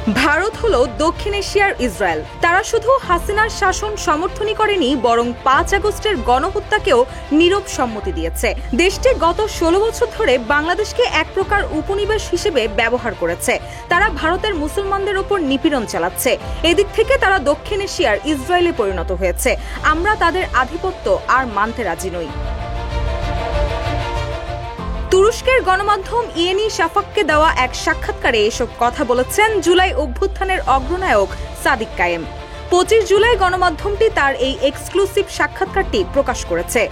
ভারত হলো দক্ষিণ এশিয়ার ইসরায়েল। তারা শুধু হাসিনার শাসন সমর্থনই করেনি, বরং 5 আগস্টের গণহত্যাকেও নীরব সম্মতি দিয়েছে। দেশটি গত 16 বছর ধরে বাংলাদেশকে এক প্রকার উপনিবেশ হিসেবে ব্যবহার করেছে। তারা ভারতের মুসলমানদের উপর নিপীড়ন চালাচ্ছে। এদিক থেকে তারা দক্ষিণ এশিয়ার ইসরায়েলে পরিণত হয়েছে। আমরা তাদের আধিপত্য আর মানতে রাজি নই। তুরস্কের গণমাধ্যম ইয়েনি শাফাককে দেওয়া এক সাক্ষাৎকারে এসব কথা বলেছেন জুলাই অভ্যুত্থানের অগ্রনায়ক সাদিক কায়েম। 25 জুলাই গণমাধ্যমটি তার এই এক্সক্লুসিভ সাক্ষাৎকারটি প্রকাশ করেছে।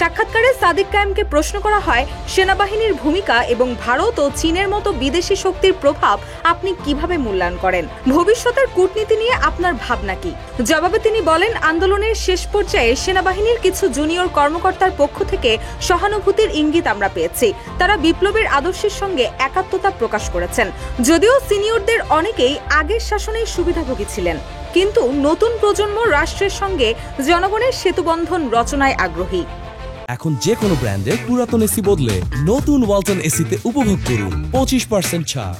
সাক্ষাৎকারে সাদিক কায়েমকে প্রশ্ন করা হয়, সেনাবাহিনীর ভূমিকা এবং ভারত ও চীনের মতো বিদেশি শক্তির প্রভাব আপনি কিভাবে মূল্যায়ন করেন? ভবিষ্যতের কূটনীতি নিয়ে আপনার ভাবনা কি? জবাবে তিনি বলেন, আন্দোলনের শেষ পর্যায়ে সেনাবাহিনীর কিছু জুনিয়র কর্মকর্তার পক্ষ থেকে সহানুভূতির ইঙ্গিত আমরা পেয়েছি। তারা বিপ্লবের আদর্শের সঙ্গে একাত্মতা প্রকাশ করেছেন। যদিও সিনিয়রদের অনেকেই আগের শাসনের সুবিধাভোগী ছিলেন, কিন্তু নতুন প্রজন্ম রাষ্ট্রের সঙ্গে জনগণের সেতুবন্ধন রচনায় আগ্রহী। এখন যে কোনো ব্র্যান্ডের পুরাতন এসি বদলে নতুন ওয়ালটন এসিতে উপভোগ করুন 25% ছাড়।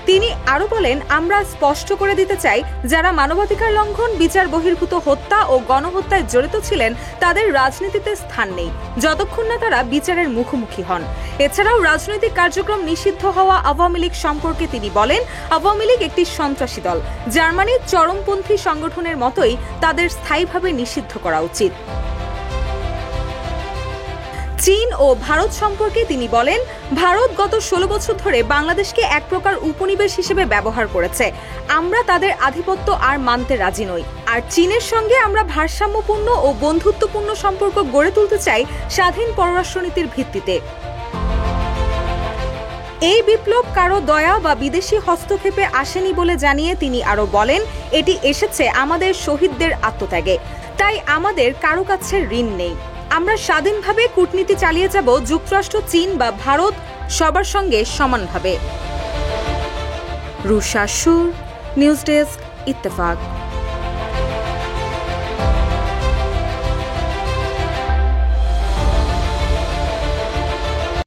তিনি আরো বলেন, আমরা স্পষ্ট করে দিতে চাই, যারা মানবাধিকার লঙ্ঘন, বিচার বহির্ভূত হত্যা ও গণহত্যায় জড়িত ছিলেন তাদের রাজনীতিতে স্থান নেই, যতক্ষণ না তারা বিচারের মুখোমুখি হন। এছাড়াও রাজনৈতিক কার্যক্রম নিষিদ্ধ হওয়া আওয়ামী লীগ সম্পর্কে তিনি বলেন, আওয়ামী লীগ একটি সন্ত্রাসী দল। জার্মানির চরমপন্থী সংগঠনের মতোই তাদের স্থায়ীভাবে নিষিদ্ধ করা উচিত। চীন ও ভারত সম্পর্কে তিনি বলেন, ভারত গত 16 বছর ধরে বাংলাদেশকে এক প্রকার উপনিবেশ হিসেবে ব্যবহার করেছে। আমরা তাদের আধিপত্য আর মানতে রাজি নই। আর চীনের সঙ্গে আমরা ভারসাম্যপূর্ণ ও বন্ধুত্বপূর্ণ সম্পর্ক গড়ে তুলতে চাই স্বাধীন পররাষ্ট্রনীতির ভিত্তিতে। এই বিপ্লব কারো দয়া বা বিদেশি হস্তক্ষেপে আসেনি বলে জানিয়ে তিনি আরো বলেন, এটি এসেছে আমাদের শহীদদের আত্মত্যাগে। তাই আমাদের কারো কাছে ঋণ নেই। আমরা স্বাধীনভাবে কূটনীতি চালিয়ে যাব, যুক্তরাষ্ট্র, চীন বা ভারত সবার সঙ্গে সমানভাবে। রুশা সুর, নিউজ ডেস্ক, ইত্তেফাক।